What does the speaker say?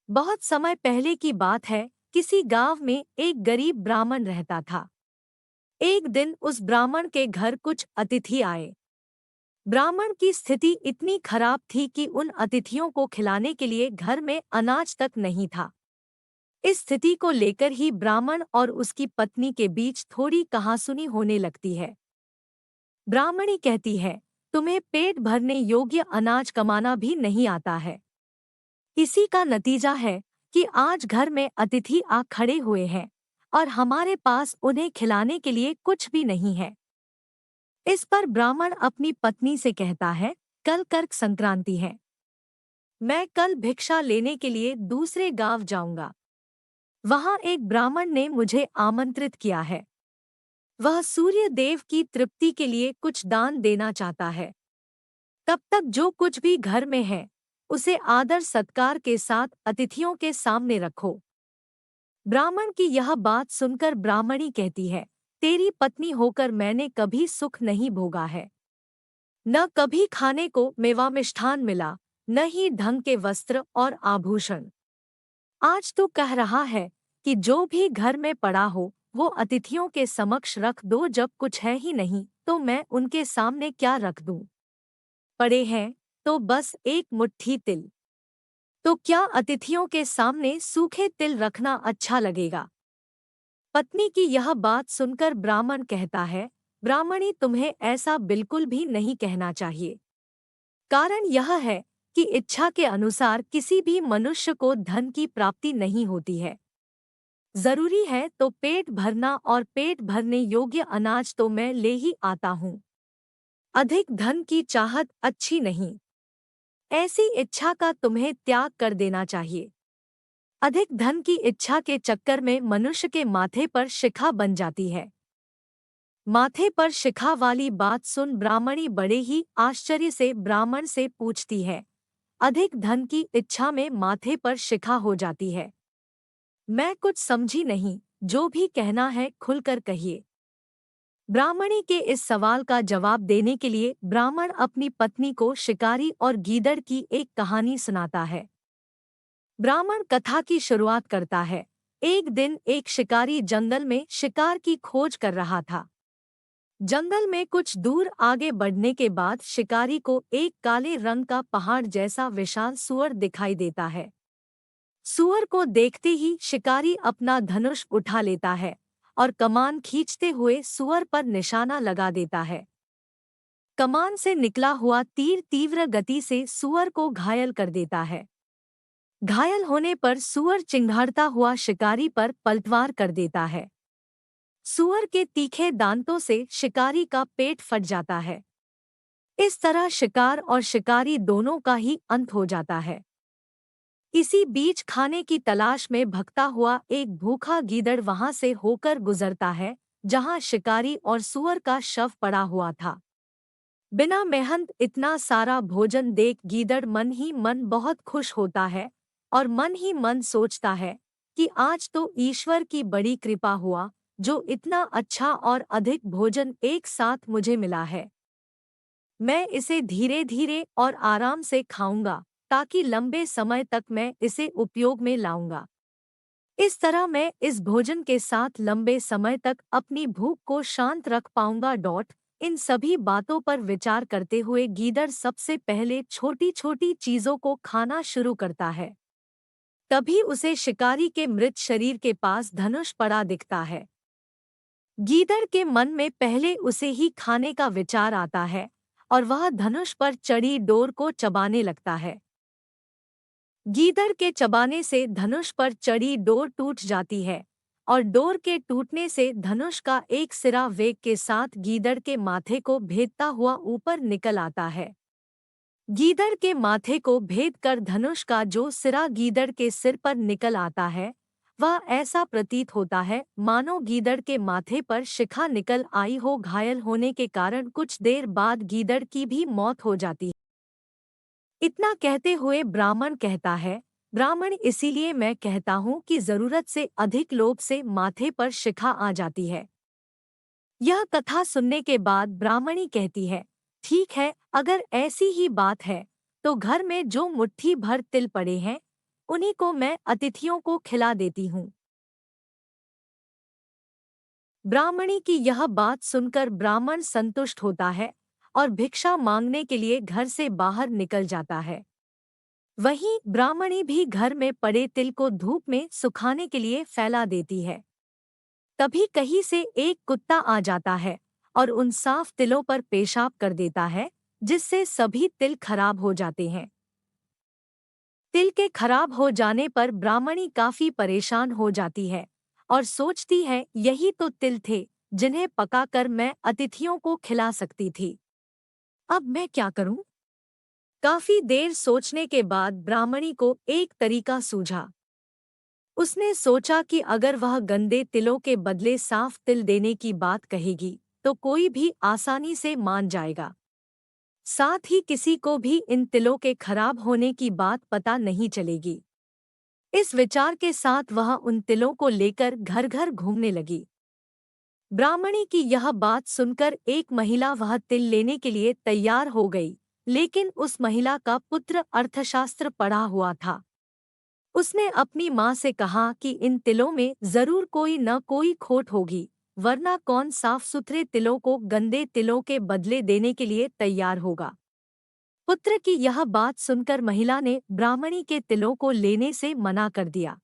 बहुत समय पहले की बात है। किसी गांव में एक गरीब ब्राह्मण रहता था। एक दिन उस ब्राह्मण के घर कुछ अतिथि आए। ब्राह्मण की स्थिति इतनी खराब थी कि उन अतिथियों को खिलाने के लिए घर में अनाज तक नहीं था। इस स्थिति को लेकर ही ब्राह्मण और उसकी पत्नी के बीच थोड़ी कहासुनी होने लगती है। ब्राह्मणी कहती है, तुम्हें पेट भरने योग्य अनाज कमाना भी नहीं आता है। इसी का नतीजा है कि आज घर में अतिथि आ खड़े हुए हैं और हमारे पास उन्हें खिलाने के लिए कुछ भी नहीं है। इस पर ब्राह्मण अपनी पत्नी से कहता है, कल कर्क संक्रांति है। मैं कल भिक्षा लेने के लिए दूसरे गांव जाऊंगा। वहां एक ब्राह्मण ने मुझे आमंत्रित किया है। वह सूर्य देव की तृप्ति के लिए कुछ दान देना चाहता है। तब तक जो कुछ भी घर में है उसे आदर सत्कार के साथ अतिथियों के सामने रखो। ब्राह्मण की यह बात सुनकर ब्राह्मणी कहती है, तेरी पत्नी होकर मैंने कभी सुख नहीं भोगा है। न कभी खाने को मेवा मिष्ठान मिला, न ही ढंग के वस्त्र और आभूषण। आज तो कह रहा है कि जो भी घर में पड़ा हो वो अतिथियों के समक्ष रख दो। जब कुछ है ही नहीं तो मैं उनके सामने क्या रख दूं? पड़े हैं तो बस एक मुट्ठी तिल। तो क्या अतिथियों के सामने सूखे तिल रखना अच्छा लगेगा? पत्नी की यह बात सुनकर ब्राह्मण कहता है, ब्राह्मणी तुम्हें ऐसा बिल्कुल भी नहीं कहना चाहिए। कारण यह है कि इच्छा के अनुसार किसी भी मनुष्य को धन की प्राप्ति नहीं होती है। जरूरी है तो पेट भरना, और पेट भरने योग्य अनाज तो मैं ले ही आता हूँ। अधिक धन की चाहत अच्छी नहीं। ऐसी इच्छा का तुम्हें त्याग कर देना चाहिए। अधिक धन की इच्छा के चक्कर में मनुष्य के माथे पर शिखा बन जाती है। माथे पर शिखा वाली बात सुन ब्राह्मणी बड़े ही आश्चर्य से ब्राह्मण से पूछती है, अधिक धन की इच्छा में माथे पर शिखा हो जाती है? मैं कुछ समझी नहीं, जो भी कहना है खुलकर कहिए। ब्राह्मणी के इस सवाल का जवाब देने के लिए ब्राह्मण अपनी पत्नी को शिकारी और गीदड़ की एक कहानी सुनाता है। ब्राह्मण कथा की शुरुआत करता है। एक दिन एक शिकारी जंगल में शिकार की खोज कर रहा था। जंगल में कुछ दूर आगे बढ़ने के बाद शिकारी को एक काले रंग का पहाड़ जैसा विशाल सूअर दिखाई देता है। सूअर को देखते ही शिकारी अपना धनुष उठा लेता है और कमान खींचते हुए सूअर पर निशाना लगा देता है। कमान से निकला हुआ तीर तीव्र गति से सूअर को घायल कर देता है। घायल होने पर सूअर चिंघाड़ता हुआ शिकारी पर पलटवार कर देता है। सूअर के तीखे दांतों से शिकारी का पेट फट जाता है। इस तरह शिकार और शिकारी दोनों का ही अंत हो जाता है। इसी बीच खाने की तलाश में भगता हुआ एक भूखा गीदड़ वहां से होकर गुजरता है जहां शिकारी और सूअर का शव पड़ा हुआ था। बिना मेहनत इतना सारा भोजन देख गीदड़ मन ही मन बहुत खुश होता है और मन ही मन सोचता है कि आज तो ईश्वर की बड़ी कृपा हुआ जो इतना अच्छा और अधिक भोजन एक साथ मुझे मिला है। मैं इसे धीरे धीरे और आराम से खाऊंगा ताकि लंबे समय तक मैं इसे उपयोग में लाऊंगा। इस तरह मैं इस भोजन के साथ लंबे समय तक अपनी भूख को शांत रख पाऊंगा। इन सभी बातों पर विचार करते हुए गीदड़ सबसे पहले छोटी छोटी चीजों को खाना शुरू करता है। तभी उसे शिकारी के मृत शरीर के पास धनुष पड़ा दिखता है। गीदड़ के मन में पहले उसे ही खाने का विचार आता है और वह धनुष पर चढ़ी डोर को चबाने लगता है। गीदड़ के चबाने से धनुष पर चढ़ी डोर टूट जाती है और डोर के टूटने से धनुष का एक सिरा वेग के साथ गीदड़ के माथे को भेदता हुआ ऊपर निकल आता है। गीदड़ के माथे को भेद कर धनुष का जो सिरा गीदड़ के सिर पर निकल आता है वह ऐसा प्रतीत होता है मानो गीदड़ के माथे पर शिखा निकल आई हो। घायल होने के कारण कुछ देर बाद गीदड़ की भी मौत हो जाती है। इतना कहते हुए ब्राह्मण कहता है, ब्राह्मण इसीलिए मैं कहता हूँ कि जरूरत से अधिक लोभ से माथे पर शिखा आ जाती है। यह कथा सुनने के बाद ब्राह्मणी कहती है, ठीक है, अगर ऐसी ही बात है तो घर में जो मुट्ठी भर तिल पड़े हैं उन्हीं को मैं अतिथियों को खिला देती हूँ। ब्राह्मणी की यह बात सुनकर ब्राह्मण संतुष्ट होता है और भिक्षा मांगने के लिए घर से बाहर निकल जाता है। वहीं ब्राह्मणी भी घर में पड़े तिल को धूप में सुखाने के लिए फैला देती है। तभी कहीं से एक कुत्ता आ जाता है और उन साफ तिलों पर पेशाब कर देता है, जिससे सभी तिल खराब हो जाते हैं। तिल के खराब हो जाने पर ब्राह्मणी काफी परेशान हो जाती है और सोचती है यही तो तिल थे जिन्हें पकाकर मैं अतिथियों को खिला सकती थी। अब मैं क्या करूं? काफी देर सोचने के बाद ब्राह्मणी को एक तरीका सूझा। उसने सोचा कि अगर वह गंदे तिलों के बदले साफ तिल देने की बात कहेगी तो कोई भी आसानी से मान जाएगा। साथ ही किसी को भी इन तिलों के खराब होने की बात पता नहीं चलेगी। इस विचार के साथ वह उन तिलों को लेकर घर घर घूमने लगी। ब्राह्मणी की यह बात सुनकर एक महिला वह तिल लेने के लिए तैयार हो गई, लेकिन उस महिला का पुत्र अर्थशास्त्र पढ़ा हुआ था। उसने अपनी माँ से कहा कि इन तिलों में जरूर कोई न कोई खोट होगी, वरना कौन साफ सुथरे तिलों को गंदे तिलों के बदले देने के लिए तैयार होगा। पुत्र की यह बात सुनकर महिला ने ब्राह्मणी के तिलों को लेने से मना कर दिया।